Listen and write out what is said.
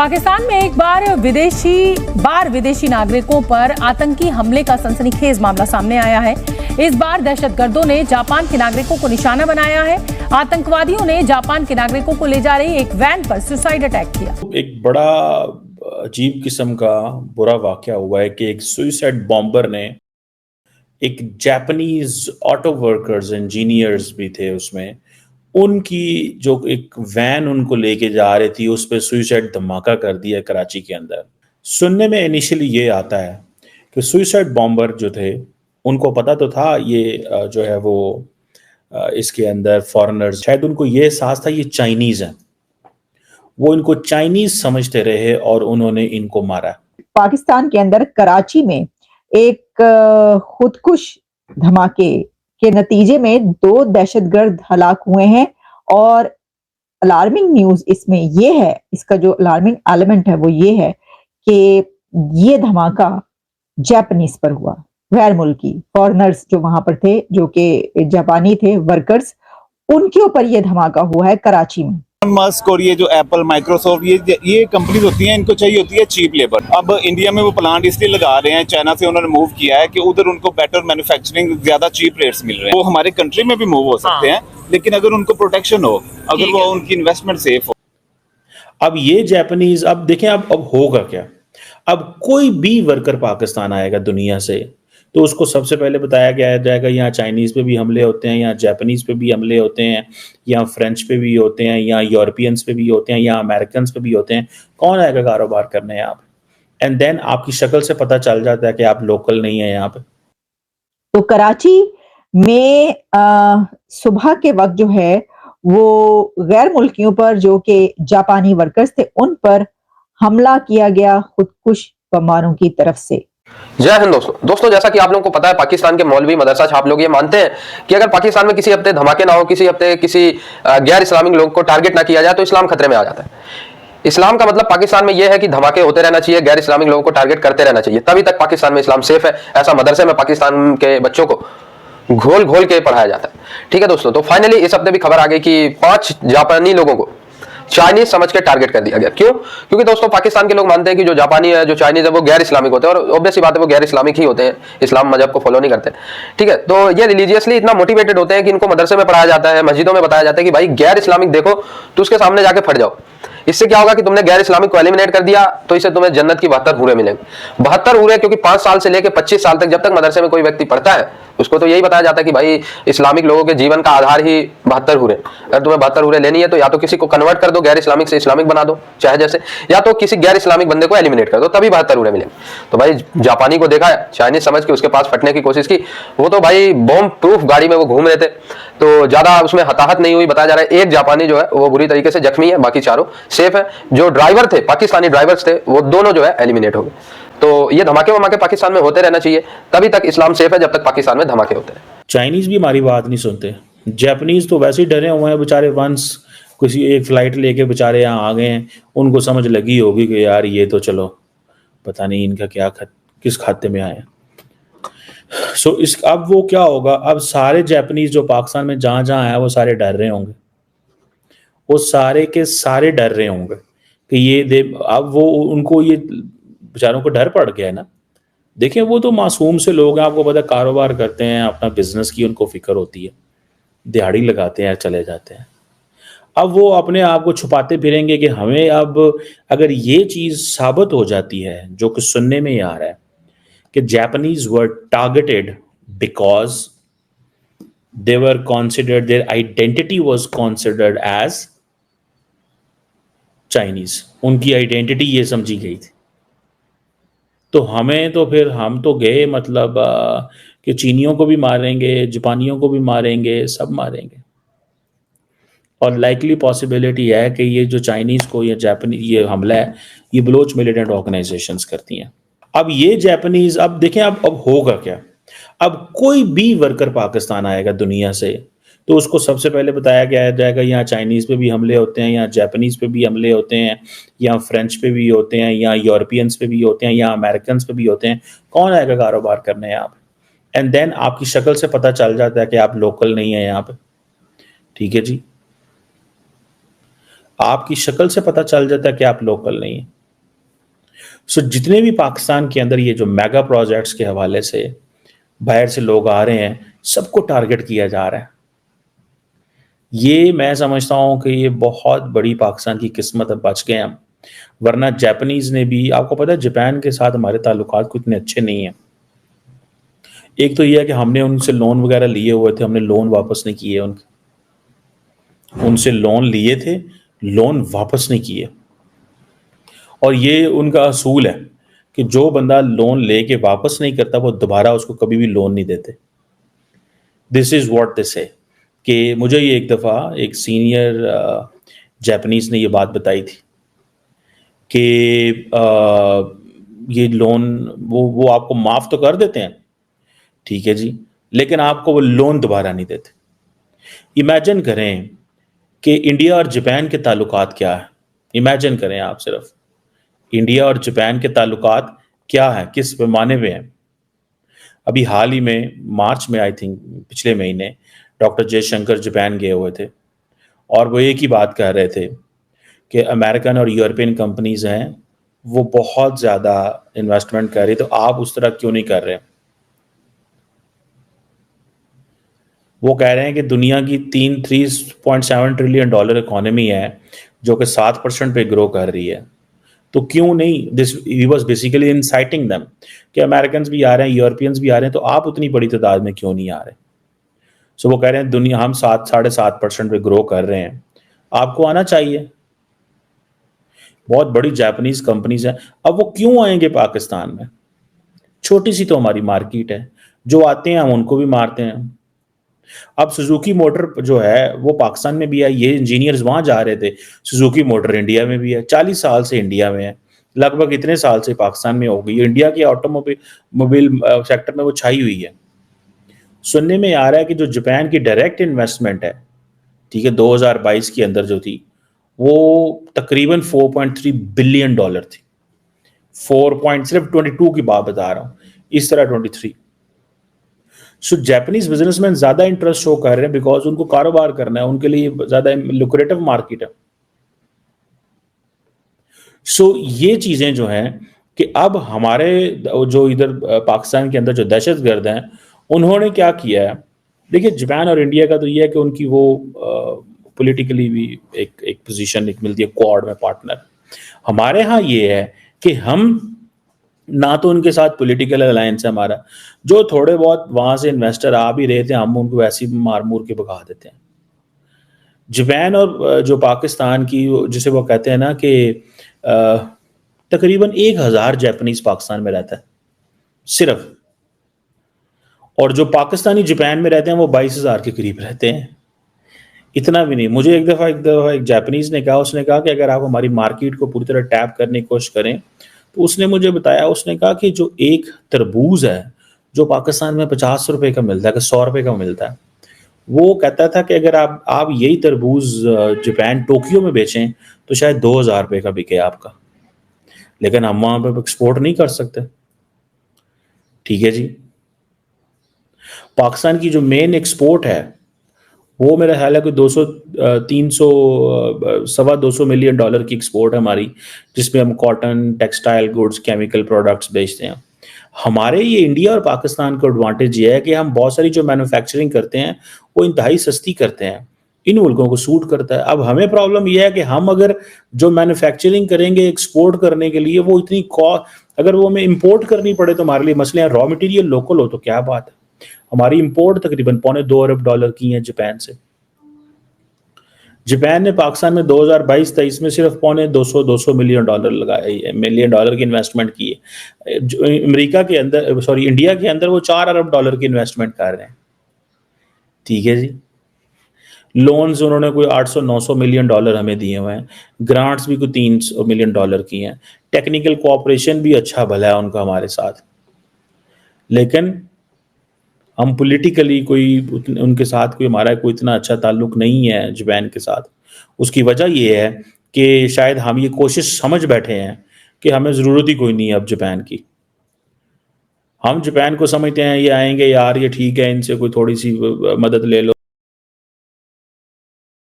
पाकिस्तान में एक बार विदेशी नागरिकों पर आतंकी हमले का सनसनीखेज मामला सामने आया है। इस बार दहशतगर्दों ने जापान के नागरिकों को निशाना बनाया है। आतंकवादियों ने जापान के नागरिकों को ले जा रही एक वैन पर सुसाइड अटैक किया। एक बड़ा अजीब किस्म का बुरा वाकया हुआ है कि एक सुसाइड बॉम्बर ने एक जापानीज ऑटो वर्कर्स इंजीनियर्स भी थे उसमें, उनकी जो एक वैन उनको लेके जा रही थी उस पर सुसाइड धमाका कर दिया कराची के अंदर। सुनने में इनिशियली ये आता है कि सुसाइड बॉम्बर जो थे उनको पता तो था ये जो है वो इसके अंदर फॉरेनर्स, शायद उनको ये एहसास था ये चाइनीज हैं, वो इनको चाइनीज समझते रहे और उन्होंने इनको मारा। पाकिस्तान के अंदर कराची में एक खुदकुश धमाके के नतीजे में 2 दहशतगर्द हलाक हुए हैं और अलार्मिंग न्यूज इसमें ये है, इसका जो अलार्मिंग एलिमेंट है वो ये है कि ये धमाका जापानीज पर हुआ, गैर मुल्की फॉरेनर्स जो वहां पर थे, जो कि जापानी थे वर्कर्स, उनके ऊपर ये धमाका हुआ है कराची में। मस्क और ये जो एप्पल, माइक्रोसॉफ्ट, ये कंपनीज होती हैं, इनको चाहिए होती है चीप लेबर। अब इंडिया में वो प्लांट इसलिए लगा रहे हैं, चाइना से उन्होंने मूव किया है कि उधर उनको बेटर मैन्युफैक्चरिंग, ज्यादा चीप रेट्स मिल रहे हैं। वो हमारे कंट्री में भी मूव हो सकते हैं, लेकिन अगर उनको प्रोटेक्शन हो, अगर वो उनकी इन्वेस्टमेंट सेफ हो। अब ये जापानीज, अब देखें अब होगा क्या। अब कोई भी वर्कर पाकिस्तान आएगा दुनिया से तो उसको सबसे पहले बताया गया जाएगा यहाँ चाइनीज़ पे भी हमले होते हैं, यहाँ जापानीज़ पे भी हमले होते हैं, यहाँ फ्रेंच पे भी होते हैं, यहाँ यूरोपियंस पे भी होते हैं, यहाँ अमेरिकन्स पे भी होते हैं। कौन आएगा कारोबार करने यहाँ पे? एंड देन आपकी शक्ल से पता चल जाता है कि आप लोकल नहीं है यहाँ पे। तो कराची में सुबह के वक्त जो है वो गैर मुल्कियों पर, जो कि जापानी वर्कर्स थे, उन पर हमला किया गया खुदकुश बमबारों की तरफ से। जय हिंद दोस्तों, जैसा कि आप लोगों को पता है, पाकिस्तान के मौलवी मदरसा छाप लोग ये मानते हैं कि अगर पाकिस्तान में किसी हफ्ते धमाके ना हो, किसी हफ्ते किसी गैर इस्लामिक लोग को टारगेट ना किया जाए तो इस्लाम खतरे में आ जाता है। इस्लाम का मतलब पाकिस्तान में यह है कि धमाके होते रहना चाहिए, गैर इस्लामिक लोगों को टारगेट करते रहना चाहिए, तभी तक पाकिस्तान में इस्लाम सेफ है। ऐसा मदरसे में पाकिस्तान के बच्चों को घोल घोल के पढ़ाया जाता है। ठीक है दोस्तों, तो फाइनली इस हफ्ते भी खबर आ गई कि 5 जापानी लोगों को चाइनीज समझ के टारगेट कर दिया गया। क्यों? क्योंकि दोस्तों पाकिस्तान के लोग मानते हैं कि जो जापानी है, जो चाइनीज है, वो गैर इस्लामिक होते हैं, और ऑब्वियस सी बात है वो गैर इस्लामिक ही होते हैं, इस्लाम मजहब को फॉलो नहीं करते। ठीक है, तो ये रिलीजियसली इतना मोटिवेटेड होते हैं कि इनको मदरसे में पढ़ाया जाता है, मस्जिदों में बताया जाता है कि भाई गैर इस्लामिक देखो तो उसके सामने जाके फट जाओ। इससे क्या होगा कि तुमने गैर इस्लामिक को एलिमिनेट कर दिया तो इससे तुम्हें जन्नत की 72 हूरें मिलेंगे। 72 हूरें, क्योंकि 5 साल से लेकर 25 साल तक जब तक मदरसे में कोई व्यक्ति पढ़ता है उसको तो यही बताया जाता है कि भाई इस्लामिक लोगों के जीवन का आधार ही 72 हूरें। अगर तुम्हें 72 हूरें लेनी है तो या तो किसी को कन्वर्ट कर दो, गैर इस्लामिक से इस्लामिक बना दो चाहे जैसे, या तो किसी गैर इस्लामिक बंदे को एलिमिनेट कर दो, तभी 72 हूरें मिलेंगे। तो भाई जापानी को देखा, चाइनीज समझ के उसके पास फटने की कोशिश की, वो तो भाई बॉम्ब प्रूफ गाड़ी में वो घूम रहे थे, तो ज्यादा उसमें हताहत नहीं हुई। बताया जा रहा है एक जापानी जो है वो बुरी तरीके से जख्मी है, बाकी चारों सेफ है। जो ड्राइवर थे, पाकिस्तानी ड्राइवर्स थे, वो दोनों जो है एलिमिनेट हो गए। तो ये धमाके वमाके पाकिस्तान में होते रहना चाहिए, तभी तक इस्लाम सेफ है, जब तक पाकिस्तान में धमाके होते हैं। चाइनीज भी हमारी बात नहीं सुनते, जापानीज तो वैसे ही डरे हुए हैं बेचारे। वंस किसी एक फ्लाइट लेके बेचारे यहाँ आ गए हैं, उनको समझ लगी होगी कि यार ये तो चलो पता नहीं इनका क्या किस खाते में आए। सो अब वो क्या होगा, अब सारे जापानीज जो पाकिस्तान में जहाँ जहाँ आए वो सारे डर रहे होंगे, वो सारे के सारे डर रहे होंगे कि ये अब वो उनको ये बेचारों को डर पड़ गया है ना। देखिए वो तो मासूम से लोग हैं, आपको पता, कारोबार करते हैं, अपना बिजनेस की उनको फिक्र होती है, दिहाड़ी लगाते हैं, चले जाते हैं। अब वो अपने आप को छुपाते फिरेंगे कि हमें अब अगर ये चीज़ साबित हो जाती है, जो कि सुनने में ही आ रहा है कि Japanese were targeted because they were considered, their identity was considered as Chinese, उनकी आइडेंटिटी ये समझी गई थी। तो हमें तो फिर हम तो गए मतलब कि चीनियों को भी मारेंगे, जापानियों को भी मारेंगे, सब मारेंगे। और लाइकली पॉसिबिलिटी है कि ये जो चाइनीज़ को या जापानीज ये हमला है ये बलोच मिलिटेंट ऑर्गेनाइजेशंस करती हैं। अब ये जापानीज, अब देखें अब होगा क्या। अब कोई भी वर्कर पाकिस्तान आएगा दुनिया से तो उसको सबसे पहले बताया गया जाएगा यहाँ चाइनीज़ पे भी हमले होते हैं, यहाँ जापानीज़ पे भी हमले होते हैं, यहाँ फ्रेंच पे भी होते हैं, यहाँ यूरोपियंस पे भी होते हैं, यहाँ अमेरिकन्स पे भी होते हैं। कौन आएगा कारोबार करने यहाँ पे? एंड देन आपकी शक्ल से पता चल जाता है कि आप लोकल नहीं है यहाँ पे। ठीक है जी। आपकी शक्ल से पता चल जाता है कि आप लोकल नहीं है। सो जितने भी पाकिस्तान के अंदर ये जो मेगा प्रोजेक्ट्स के हवाले से बाहर से लोग आ रहे हैं, सबको टारगेट किया जा रहा है। ये मैं समझता हूं कि ये बहुत बड़ी पाकिस्तान की किस्मत है, बच गए हम। वरना जापानीज ने भी, आपको पता है जापान के साथ हमारे ताल्लुकात को इतने अच्छे नहीं है। एक तो ये है कि हमने उनसे लोन वगैरह लिए हुए थे, हमने लोन वापस नहीं किए उनसे लोन लिए थे, लोन वापस नहीं किए। और ये उनका असूल है कि जो बंदा लोन लेके वापस नहीं करता वो दोबारा उसको कभी भी लोन नहीं देते। दिस इज व्हाट दिस है कि मुझे ये एक दफ़ा एक सीनियर जापानीज ने ये बात बताई थी कि ये लोन वो आपको माफ़ तो कर देते हैं, ठीक है जी, लेकिन आपको वो लोन दोबारा नहीं देते। इमेजिन करें कि इंडिया और जापान के ताल्लुकात क्या है। इमेजिन करें आप सिर्फ इंडिया और जापान के ताल्लुकात क्या है, किस पैमाने पे हैं। अभी हाल ही में मार्च में, आई थिंक पिछले महीने, डॉक्टर जयशंकर जापान गए हुए थे और वो एक ही बात कह रहे थे कि अमेरिकन और यूरोपियन कंपनीज हैं वो बहुत ज़्यादा इन्वेस्टमेंट कर रही, तो आप उस तरह क्यों नहीं कर रहे। वो कह रहे हैं कि दुनिया की 3.7 ट्रिलियन डॉलर इकोनॉमी है जो कि 7% पे ग्रो कर रही है, तो क्यों नहीं। This he was basically inciting them कि अमेरिकन भी आ रहे हैं, यूरोपियंस भी आ रहे हैं, तो आप उतनी बड़ी तादाद में क्यों नहीं आ रहे। सो वो कह रहे हैं दुनिया हम 7-7.5% पे ग्रो कर रहे हैं, आपको आना चाहिए। बहुत बड़ी जापानीज कंपनीज हैं, अब वो क्यों आएंगे पाकिस्तान में। छोटी सी तो हमारी मार्केट है, जो आते हैं हम उनको भी मारते हैं। अब सुजुकी मोटर जो है वो पाकिस्तान में भी है, ये इंजीनियर्स वहां जा रहे थे। सुजुकी मोटर इंडिया में भी है, 40 साल से इंडिया में है, लगभग इतने साल से पाकिस्तान में हो गई। इंडिया के ऑटोमोबाइल सेक्टर में वो छाई हुई है। सुनने में आ रहा है कि जो जापान की डायरेक्ट इन्वेस्टमेंट है, ठीक है, 2022 के अंदर जो थी वो तकरीबन 4.3 बिलियन डॉलर थी। 4 सिर्फ 22 की बात बता रहा हूं, इस तरह 23। सो जापानीज बिजनेसमैन ज्यादा इंटरेस्ट शो कर रहे हैं बिकॉज उनको कारोबार करना है, उनके लिए ज्यादा लुक्रेटिव मार्केट है। सो ये चीजें जो हैं कि अब हमारे जो इधर पाकिस्तान के अंदर जो दहशतगर्द हैं उन्होंने क्या किया है। देखिए जापान और इंडिया का तो ये है कि उनकी वो पॉलिटिकली भी एक पोजीशन एक मिलती है क्वाड में, पार्टनर। हमारे यहाँ ये है कि हम ना तो उनके साथ पॉलिटिकल अलायंस है हमारा, जो थोड़े बहुत वहां से इन्वेस्टर आ भी रहे थे हम उनको ऐसे ही मार मूर के भगा देते हैं। जापान और जो पाकिस्तान की, जिसे वो कहते हैं ना कि तकरीबन 1000 जापानीज पाकिस्तान में रहता है सिर्फ, और जो पाकिस्तानी जापान में रहते हैं वो 22,000 के करीब रहते हैं। इतना भी नहीं। मुझे एक दफ़ा एक जापानीज ने कहा, उसने कहा कि अगर आप हमारी मार्केट को पूरी तरह टैप करने की कोशिश करें, तो उसने मुझे बताया, उसने कहा कि जो एक तरबूज है जो पाकिस्तान में 50 रुपए का मिलता है, कि 100 रुपए का मिलता है, वो कहता था कि अगर आप यही तरबूज जापान टोक्यो में बेचें तो शायद 2000 रुपए का बिके आपका, लेकिन हम वहां पर एक्सपोर्ट नहीं कर सकते। ठीक है जी। पाकिस्तान की जो मेन एक्सपोर्ट है वो मेरा ख्याल है कि 200 मिलियन डॉलर की एक्सपोर्ट है हमारी, जिसमें हम cotton, textile goods, chemical products बेचते हैं। हमारे ये इंडिया और पाकिस्तान का एडवांटेज ये है कि हम बहुत सारी जो मैन्युफैक्चरिंग करते हैं वो इंतहाई सस्ती करते हैं, इन मुल्कों को सूट करता है। अब हमें प्रॉब्लम यह है कि हम अगर जो मैन्युफैक्चरिंग करेंगे एक्सपोर्ट करने के लिए, वो इतनी अगर वो हमें इंपोर्ट करनी पड़े तो हमारे लिए मसले हैं। रॉ मटेरियल लोकल हो तो क्या बात है। हमारी इंपोर्ट तकरीबन $2.25 अरब की है जापान से। जापान ने पाकिस्तान में 2022-23 में सिर्फ $200 मिलियन लगाए, मिलियन डॉलर की इन्वेस्टमेंट की है। अमेरिका के अंदर, सॉरी इंडिया के अंदर वो $4 अरब की इन्वेस्टमेंट कर रहे हैं। ठीक है जी। लोन्स उन्होंने कोई $800-900 मिलियन हमें दिए हुए हैं। ग्रांट्स भी कोई $300 मिलियन की हैं। टेक्निकल कोऑपरेशन भी अच्छा भला है उनका हमारे साथ, लेकिन हम पॉलिटिकली उनके साथ कोई हमारा कोई इतना अच्छा ताल्लुक नहीं है जापान के साथ। उसकी वजह ये है कि शायद हम ये कोशिश समझ बैठे हैं कि हमें ज़रूरत ही कोई नहीं है अब जापान की। हम जापान को समझते हैं ये आएंगे यार, ये ठीक है, इनसे कोई थोड़ी सी मदद ले लो।